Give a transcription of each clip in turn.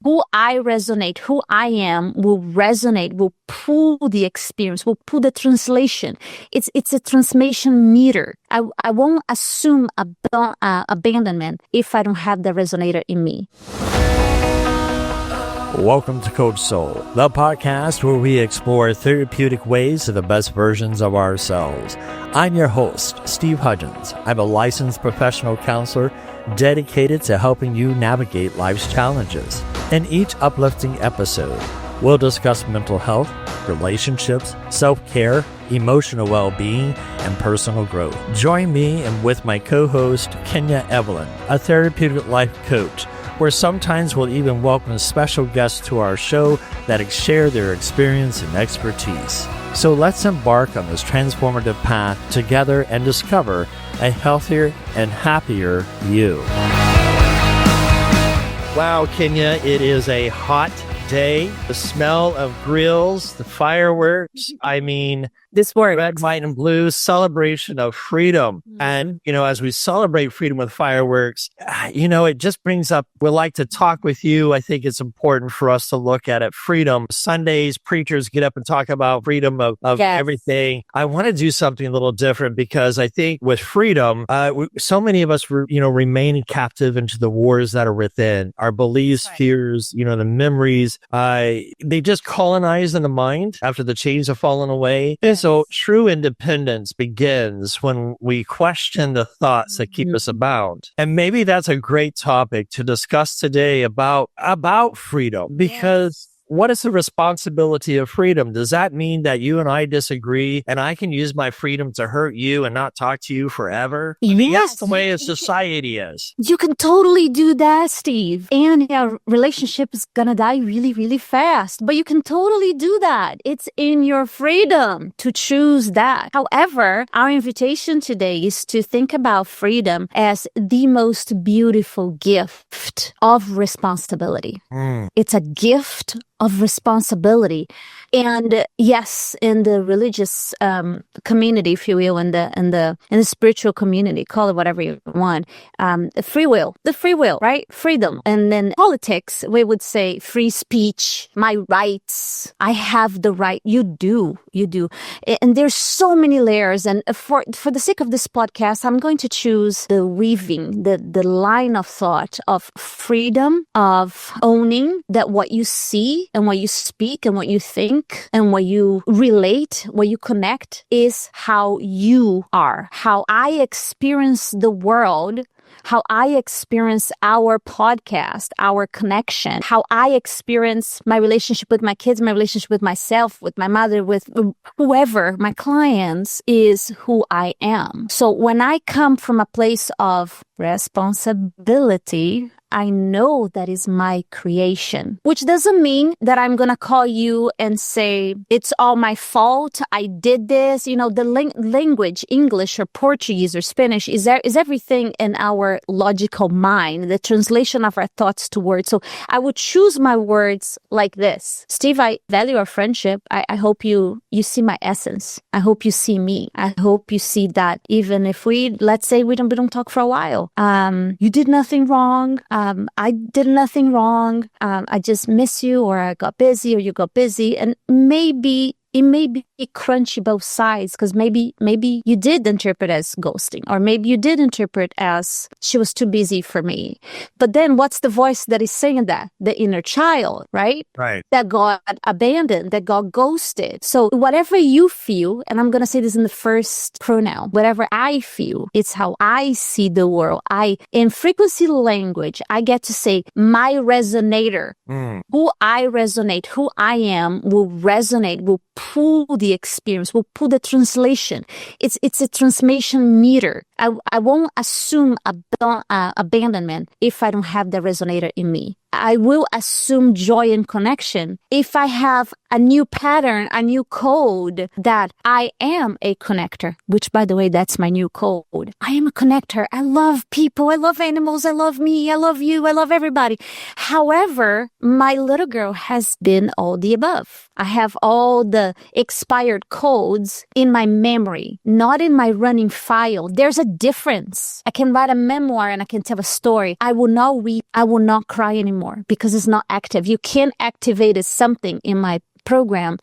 who I resonate, who I am will resonate, will pull the experience, will pull the translation. It's a transformation meter. I won't assume abandonment if I don't have the resonator in me. Welcome to Coach Soul, the podcast where we explore therapeutic ways to the best versions of ourselves. I'm your host, Steve Hudgins. I'm a licensed professional counselor dedicated to helping you navigate life's challenges. In each uplifting episode, we'll discuss mental health, relationships, self-care, emotional well-being, and personal growth. Join me and with my co-host, Kenya Evelyn, a therapeutic life coach, where sometimes we'll even welcome special guests to our show that share their experience and expertise. So let's embark on this transformative path together and discover a healthier and happier you. Wow, Kenya, it is a hot day. The smell of grills, the fireworks, This word. Red, white, and blue, celebration of freedom. And, as we celebrate freedom with fireworks, it just brings up, we'd like to talk with you. I think it's important for us to look at it. Freedom. Sundays, preachers get up and talk about freedom of Yes. everything. I want to do something a little different because I think with freedom, so many of us, remain captive into the wars that are within. Our beliefs, fears, the memories, they just colonize in the mind after the chains have fallen away. And so true independence begins when we question the thoughts that keep us bound. And maybe that's a great topic to discuss today about freedom, because what is the responsibility of freedom? Does that mean that you and I disagree and I can use my freedom to hurt you and not talk to you forever? Yes. That's the way a society is. You can totally do that, Steve. And your relationship is gonna die really, really fast. But you can totally do that. It's in your freedom to choose that. However, our invitation today is to think about freedom as the most beautiful gift of responsibility. It's a gift of responsibility. And yes, in the religious community, if you will, in the spiritual community, call it whatever you want, the free will, right? Freedom. And then politics, we would say free speech, my rights. I have the right. You do. And there's so many layers. And for the sake of this podcast, I'm going to choose the weaving, the line of thought of freedom, of owning that what you see and what you speak and what you think and what you relate, what you connect is how you are, how I experience the world, how I experience our podcast, our connection, how I experience my relationship with my kids, my relationship with myself, with my mother, with whoever, my clients, is who I am. So when I come from a place of responsibility, I know that is my creation, which doesn't mean that I'm going to call you and say, it's all my fault. I did this. The language, English or Portuguese or Spanish is everything in our logical mind, the translation of our thoughts to words. So I would choose my words like this. Steve, I value our friendship. I hope you see my essence. I hope you see me. I hope you see that even if let's say we don't talk for a while, you did nothing wrong. I did nothing wrong. I just miss you, or I got busy, or you got busy. And maybe it may be crunchy both sides, because maybe you did interpret as ghosting, or maybe you did interpret as she was too busy for me. But then what's the voice that is saying that? The inner child, right? Right. That got abandoned, that got ghosted. So whatever you feel, and I'm going to say this in the first pronoun, whatever I feel, it's how I see the world. In frequency language, I get to say my resonator, who I resonate, who I am will resonate, will pull the experience, will pull the translation. It's a transformation meter. I won't assume abandonment if I don't have the resonator in me. I will assume joy and connection if I have a new pattern, a new code that I am a connector, which, by the way, that's my new code. I am a connector. I love people. I love animals. I love me. I love you. I love everybody. However, my little girl has been all the above. I have all the expired codes in my memory, not in my running file. There's a difference. I can write a memoir and I can tell a story. I will not weep. I will not cry anymore. anymore because it's not active. You can't activate something in my program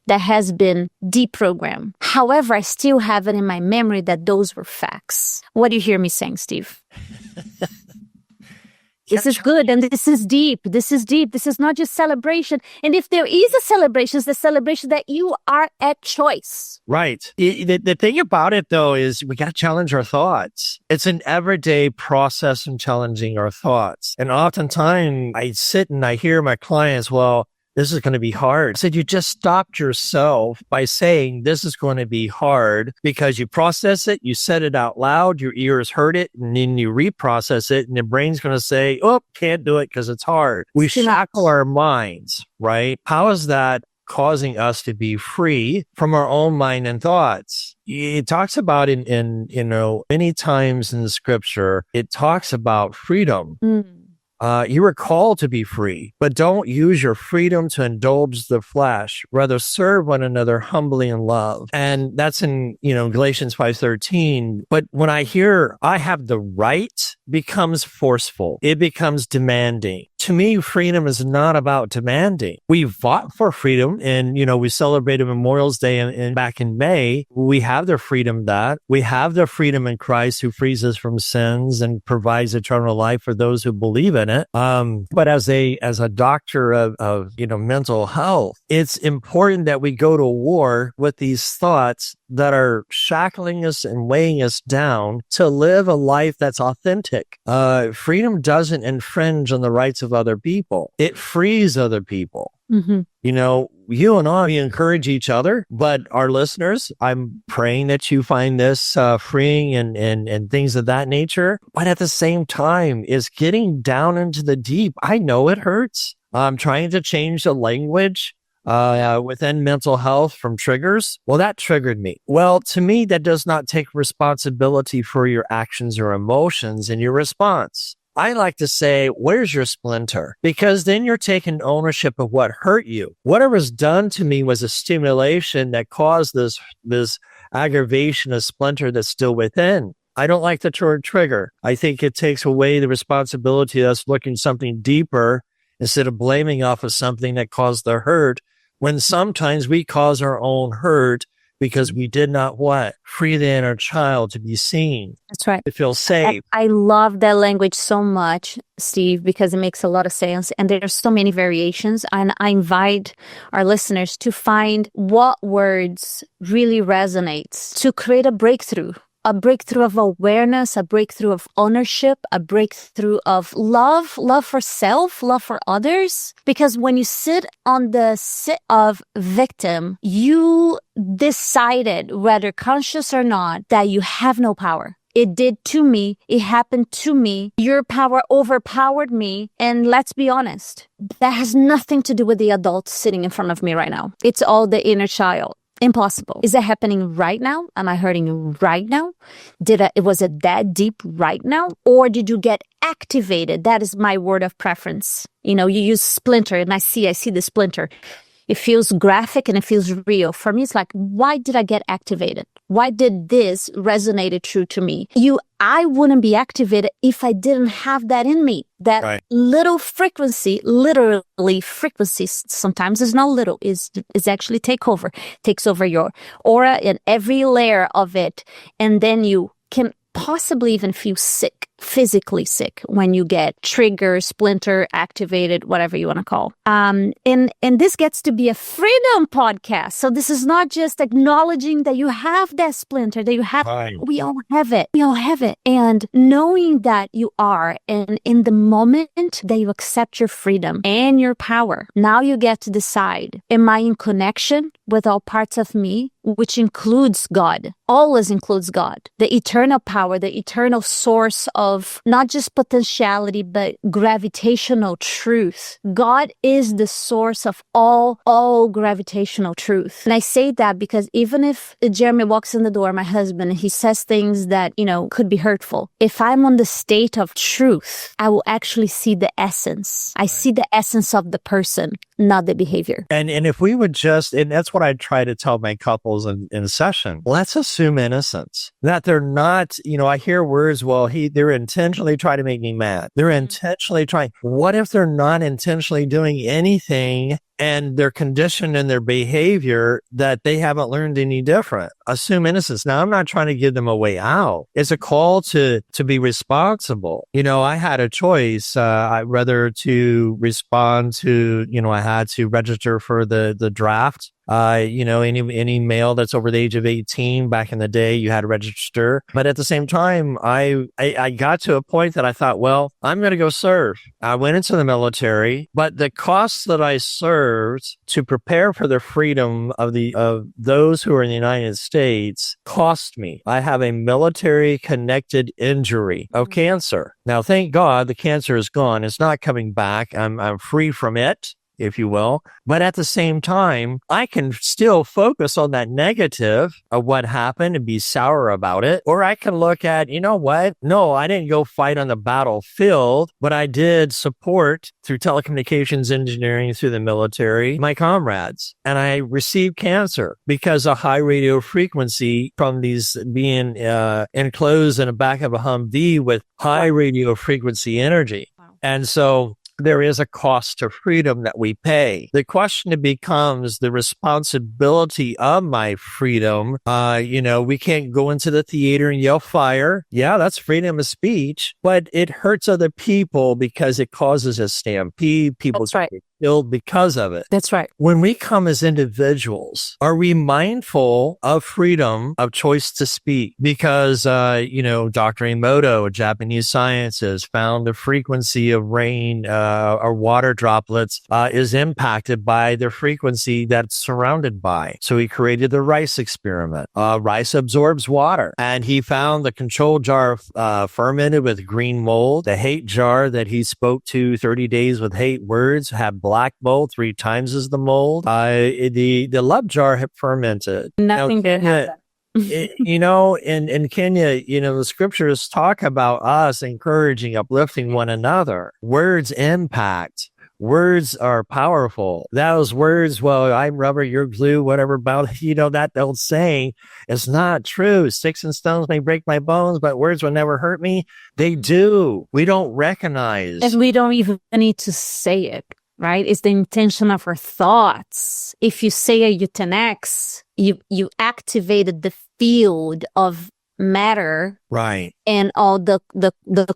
that has been deprogrammed. However, I still have it in my memory that those were facts. What do you hear me saying, Steve? This is good and this is deep. This is deep. This is not just celebration. And if there is a celebration, it's the celebration that you are at choice. Right. The thing about it, though, is we got to challenge our thoughts. It's an everyday process in challenging our thoughts. And oftentimes I sit and I hear my clients, well, this is going to be hard. I said, you just stopped yourself by saying this is going to be hard because you process it, you said it out loud, your ears heard it, and then you reprocess it, and the brain's going to say, oh, can't do it because it's hard. We shackle our minds, right? How is that causing us to be free from our own mind and thoughts? It talks about in many times in the scripture, it talks about freedom. You were called to be free, but don't use your freedom to indulge the flesh. Rather, serve one another humbly in love. And that's in, Galatians 5:13. But when I hear I have the right, becomes forceful. It becomes demanding. To me, freedom is not about demanding. We fought for freedom and, we celebrated Memorial's Day and back in May. We have the freedom we have the freedom in Christ who frees us from sins and provides eternal life for those who believe in it. But as a doctor of mental health, it's important that we go to war with these thoughts that are shackling us and weighing us down to live a life that's authentic. Freedom doesn't infringe on the rights of other people. It frees other people. Mm-hmm. You and I, we encourage each other, but our listeners, I'm praying that you find this freeing and things of that nature. But at the same time, is getting down into the deep. I know it hurts. I'm trying to change the language within mental health from triggers. Well, that triggered me. Well, to me, that does not take responsibility for your actions or emotions and your response. I like to say, where's your splinter? Because then you're taking ownership of what hurt you. Whatever was done to me was a stimulation that caused this aggravation, a splinter that's still within. I don't like the word trigger. I think it takes away the responsibility of us looking something deeper instead of blaming off of something that caused the hurt, when sometimes we cause our own hurt because we did not free the inner child to be seen. That's right. To feel safe. I love that language so much, Steve, because it makes a lot of sense. And there's so many variations. And I invite our listeners to find what words really resonates to create a breakthrough of awareness, a breakthrough of ownership, a breakthrough of love for self, love for others. Because when you sit on the sit of victim, you decided, whether conscious or not, that you have no power. It did to me. It happened to me. Your power overpowered me. And let's be honest, that has nothing to do with the adult sitting in front of me right now. It's all the inner child. Impossible. Is that happening right now? Am I hurting you right now? Was it that deep right now? Or did you get activated? That is my word of preference. You use splinter and I see the splinter. It feels graphic and it feels real. For me, it's like, why did I get activated? Why did this resonate true to me? I wouldn't be activated if I didn't have that in me. That little frequency, literally frequency, sometimes is not little, is actually takes over your aura and every layer of it. And then you can possibly even feel sick, physically sick, when you get trigger, splinter, activated, whatever you want to call. And this gets to be a freedom podcast. So this is not just acknowledging that you have that splinter, that you have, we all have it. We all have it. And knowing that you are, and in the moment that you accept your freedom and your power, now you get to decide, am I in connection with all parts of me, which includes God, always includes God, the eternal power, the eternal source of not just potentiality, but gravitational truth. God is the source of all gravitational truth. And I say that because even if Jeremy walks in the door, my husband, he says things that, could be hurtful. If I'm on the state of truth, I will actually see the essence. I see the essence of the person, not the behavior. And if we would just, and that's what I try to tell my couples in session, let's assume innocence, that they're not, I hear words, well, they're intentionally trying to make me mad. They're intentionally trying. What if they're not intentionally doing anything and they're conditioned in their behavior that they haven't learned any different? Assume innocence. Now, I'm not trying to give them a way out. It's a call to be responsible. I had a choice, whether to respond to, I had to register for the draft. Any male that's over the age of 18 back in the day, you had to register. But at the same time, I got to a point that I thought, well, I'm going to go serve. I went into the military, but the costs that I served to prepare for the freedom of those who are in the United States cost me. I have a military connected injury of cancer. Now, thank God the cancer is gone. It's not coming back. I'm free from it, if you will. But at the same time, I can still focus on that negative of what happened and be sour about it. Or I can look at, what? No, I didn't go fight on the battlefield, but I did support through telecommunications engineering, through the military, my comrades. And I received cancer because of high radio frequency from these being enclosed in the back of a Humvee with high radio frequency energy. Wow. And so there is a cost to freedom that we pay. The question becomes the responsibility of my freedom. We can't go into the theater and yell fire. Yeah, that's freedom of speech, but it hurts other people because it causes a stampede. People get killed because of it. That's right. When we come as individuals, are we mindful of freedom of choice to speak? Because, Dr. Emoto, a Japanese scientist, found the frequency of rain or water droplets is impacted by the frequency that's surrounded by. So he created the rice experiment. Rice absorbs water. And he found the control jar fermented with green mold. The hate jar that he spoke to 30 days with hate words had black mold, 3 times as the mold. The love jar had fermented. Nothing did happen. In Kenya, the scriptures talk about us encouraging, uplifting one another. Words impact. Words are powerful. Those words, well, I'm rubber, you're glue, whatever about, that old saying is not true. Sticks and stones may break my bones, but words will never hurt me. They do. We don't recognize. And we don't even need to say it. Right? It's the intention of our thoughts. If you say a X, you activated the field of matter, right? And all the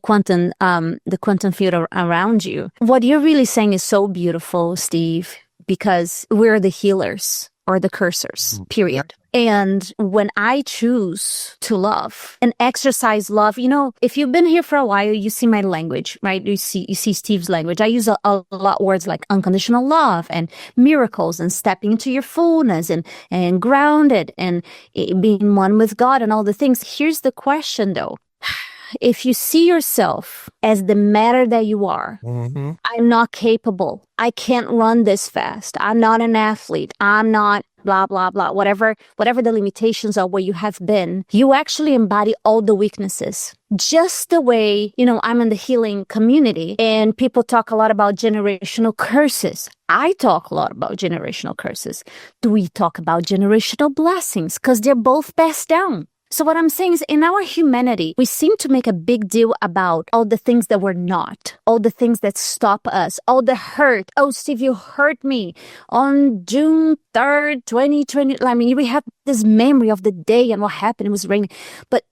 quantum field around you. What you're really saying is so beautiful, Steve, because we're the healers or the cursors, period. And when I choose to love and exercise love, if you've been here for a while, you see my language, right? You see Steve's language. I use a lot words like unconditional love and miracles and stepping into your fullness and grounded and being one with God and all the things. Here's the question though. If you see yourself as the matter that you are, I'm not capable. I can't run this fast. I'm not an athlete. I'm not blah, blah, blah, whatever the limitations are where you have been, you actually embody all the weaknesses. Just the way, I'm in the healing community and people talk a lot about generational curses. I talk a lot about generational curses. Do we talk about generational blessings? Because they're both passed down. So what I'm saying is in our humanity, we seem to make a big deal about all the things that we're not, all the things that stop us, all the hurt. Oh, Steve, you hurt me on June 3rd, 2020. I mean, we have this memory of the day and what happened. It was raining. But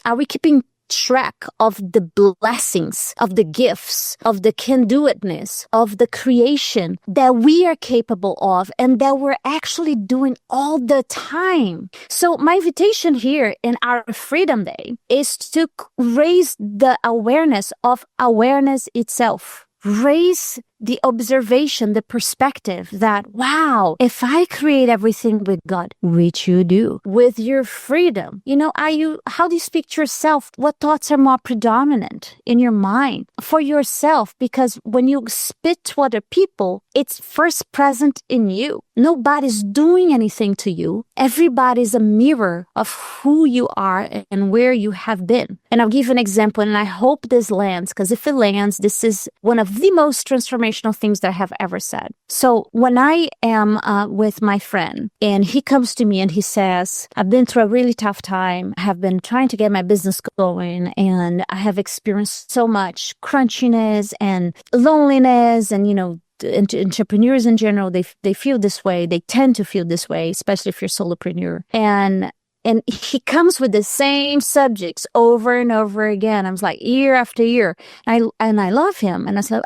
are we keeping track of the blessings, of the gifts, of the can-do-itness, of the creation that we are capable of and that we're actually doing all the time? So my invitation here in our Freedom Day is to raise the awareness of awareness itself. Raise the observation, the perspective that, wow, if I create everything with God, which you do, with your freedom, how do you speak to yourself? What thoughts are more predominant in your mind for yourself? Because when you spit to other people, it's first present in you. Nobody's doing anything to you. Everybody's a mirror of who you are and where you have been. And I'll give you an example, and I hope this lands, because if it lands, this is one of the most transformational things that I have ever said. So when I am with my friend and he comes to me and he says, I've been through a really tough time. I have been trying to get my business going, and I have experienced so much crunchiness and loneliness, and, entrepreneurs in general, they feel this way. They tend to feel this way, especially if you're a solopreneur. And he comes with the same subjects over and over again. I was like, year after year. And I love him. And I said,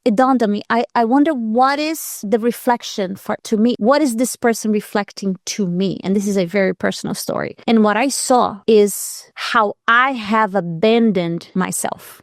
it dawned on me. I wonder what is the reflection to me? What is this person reflecting to me? And this is a very personal story. And what I saw is how I have abandoned myself.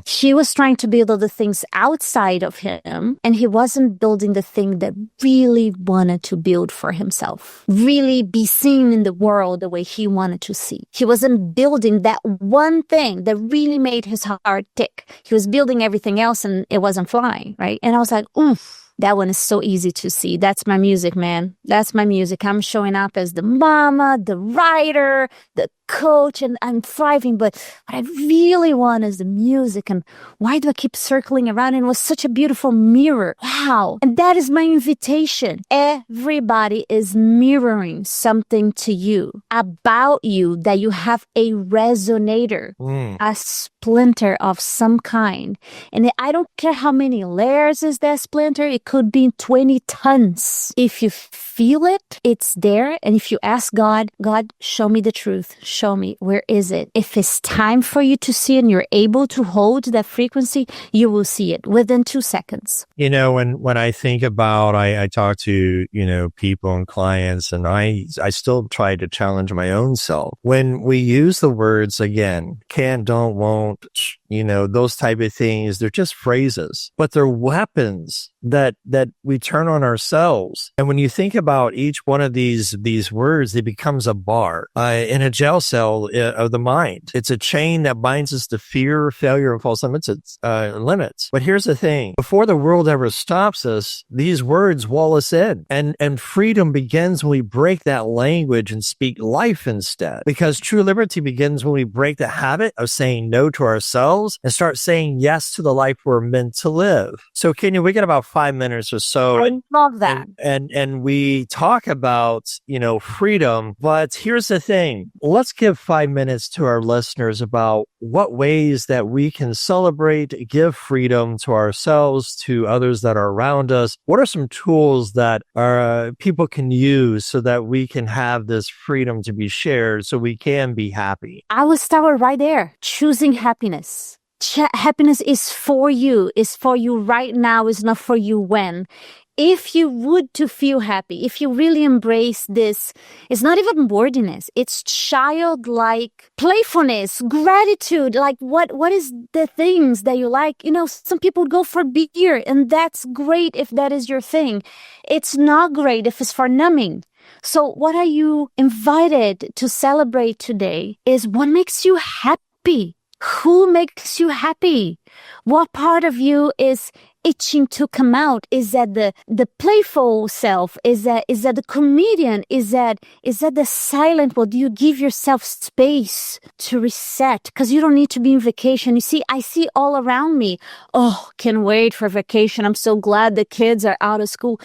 He was trying to build all the things outside of him, and he wasn't building the thing that really wanted to build for himself, really be seen in the world the way he wanted to see. He wasn't building that one thing that really made his heart tick. He was building everything else, and it wasn't flying, right? And I was like, oof. That one is so easy to see. That's my music, man. That's my music. I'm showing up as the mama, the writer, the coach, and I'm thriving. But what I really want is the music. And why do I keep circling around? And it was such a beautiful mirror. Wow. And that is my invitation. Everybody is mirroring something to you, about you, that you have a resonator, a splinter of some kind. And I don't care how many layers is that splinter. It could be 20 tons. If you feel it, it's there. And if you ask God, show me the truth. Show me, where is it? If it's time for you to see and you're able to hold that frequency, you will see it within 2 seconds. When I think about, I talk to, people and clients, and I still try to challenge my own self. When we use the words, again, can, don't, won't, those type of things, they're just phrases, but they're weapons that we turn on ourselves. And when you think about each one of these words, it becomes a bar in a jail cell of the mind. It's a chain that binds us to fear, failure, and false limits. But here's the thing: before the world ever stops us, these words wall us in, and freedom begins when we break that language and speak life instead. Because true liberty begins when we break the habit of saying no to ourselves and start saying yes to the life we're meant to live. So, Kenya, we got about 5 minutes or so. I love that. And we talk about, freedom, but here's the thing. Let's give 5 minutes to our listeners about what ways that we can celebrate, give freedom to ourselves, to others that are around us. What are some tools that people can use so that we can have this freedom to be shared, so we can be happy? I will start right there. Choosing happiness. Happiness is for you. It's for you right now. It's not for you when. If you would to feel happy, if you really embrace this, it's not even wordiness. It's childlike playfulness, gratitude. Like what is the things that you like? Some people go for beer, and that's great if that is your thing. It's not great if it's for numbing. So what are you invited to celebrate today is what makes you happy. Who makes you happy? What part of you is itching to come out? Is that the playful self? Is that the comedian? Is that the silent one? Do you give yourself space to reset? Because you don't need to be in vacation. You see, I see all around me. Oh, can't wait for vacation. I'm so glad the kids are out of school.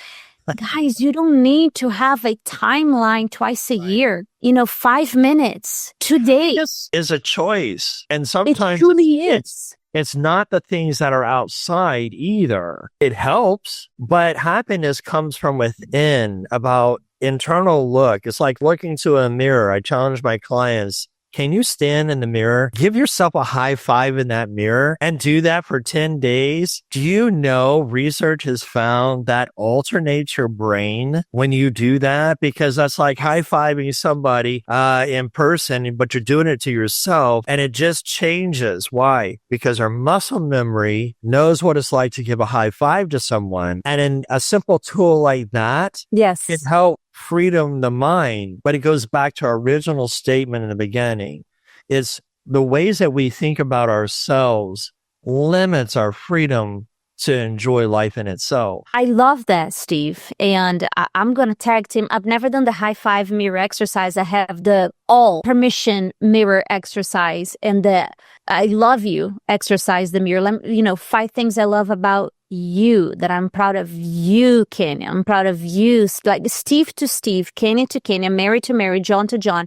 Guys, you don't need to have a timeline twice a year. 5 minutes, 2 days. This is a choice. And sometimes it truly is. It's not the things that are outside either. It helps, but happiness comes from within, about internal look. It's like looking to a mirror. I challenge my clients. Can you stand in the mirror, give yourself a high five in that mirror, and do that for 10 days? Do you know research has found that alternates your brain when you do that? Because that's like high-fiving somebody in person, but you're doing it to yourself, and it just changes. Why? Because our muscle memory knows what it's like to give a high five to someone. And in a simple tool like that, yes, it helps freedom the mind. But it goes back to our original statement in the beginning. It's the ways that we think about ourselves limits our freedom to enjoy life in itself. I love that, Steve. And I'm going to tag team. I've never done the high five mirror exercise. I have the all permission mirror exercise and the I love you exercise, the mirror. 5 things I love about you, that I'm proud of you, Kenya. I'm proud of you. Like Steve to Steve, Kenya to Kenya, Mary to Mary, John to John.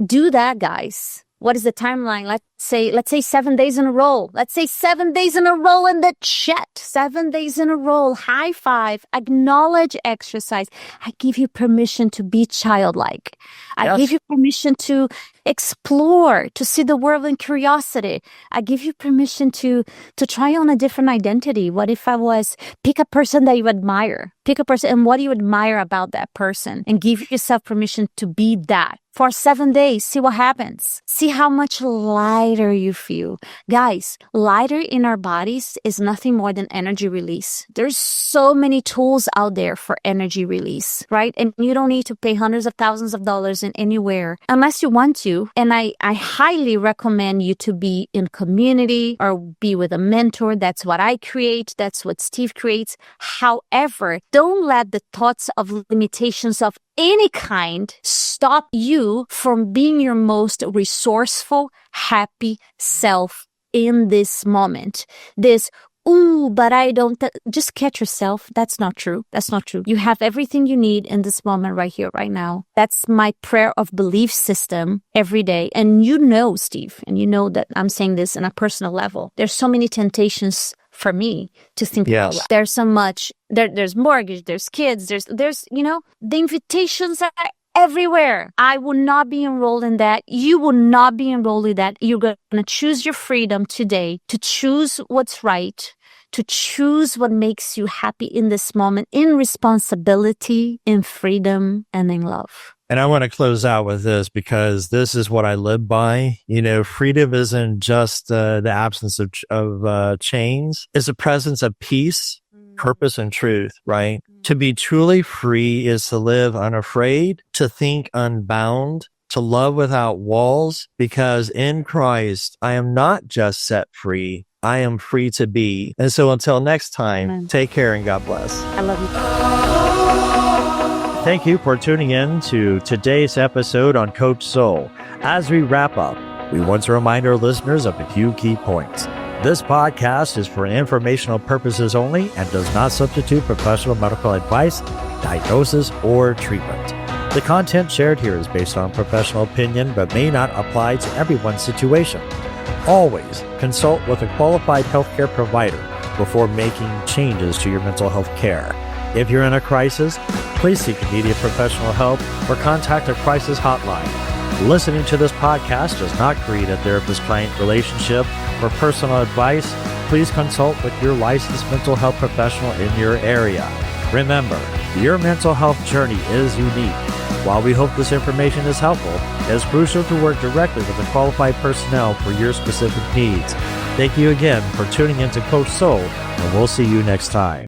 Do that, guys. What is the timeline? Let's say 7 days in a row. Let's say 7 days in a row in the chat. 7 days in a row. High five. Acknowledge exercise. I give you permission to be childlike. I give you permission to explore, to see the world in curiosity. I give you permission to try on a different identity. What if I was, pick a person that you admire. Pick a person and what do you admire about that person? And give yourself permission to be that. For 7 days, see what happens. See how much lighter you feel. Guys, lighter in our bodies is nothing more than energy release. There's so many tools out there for energy release, right? And you don't need to pay hundreds of thousands of dollars in anywhere unless you want to. And I highly recommend you to be in community or be with a mentor. That's what I create. That's what Steve creates. However, don't let the thoughts of limitations of any kind stop you from being your most resourceful, happy self in this moment. But I don't, just catch yourself. That's not true. That's not true. You have everything you need in this moment right here, right now. That's my prayer of belief system every day. And you know, Steve, and you know that I'm saying this on a personal level. There's so many temptations for me to think about. There's so much, there's mortgage, there's kids, there's, the invitations are everywhere. I will not be enrolled in that. You will not be enrolled in that. You're going to choose your freedom today to choose what's right, to choose what makes you happy in this moment, in responsibility, in freedom, and in love. And I want to close out with this because this is what I live by. Freedom isn't just the absence of chains. It's the presence of peace, purpose, and truth, right? To be truly free is to live unafraid, to think unbound, to love without walls, because in Christ, I am not just set free, I am free to be. And so until next time, Take care and God bless. I love you. Thank you for tuning in to today's episode on Coach Soul. As we wrap up, we want to remind our listeners of a few key points. This podcast is for informational purposes only and does not substitute professional medical advice, diagnosis, or treatment. The content shared here is based on professional opinion but may not apply to everyone's situation. Always consult with a qualified healthcare provider before making changes to your mental health care. If you're in a crisis, please seek immediate professional help or contact a crisis hotline. Listening to this podcast does not create a therapist-client relationship. For personal advice, please consult with your licensed mental health professional in your area. Remember, your mental health journey is unique. While we hope this information is helpful, it is crucial to work directly with the qualified personnel for your specific needs. Thank you again for tuning in to Coach Soul, and we'll see you next time.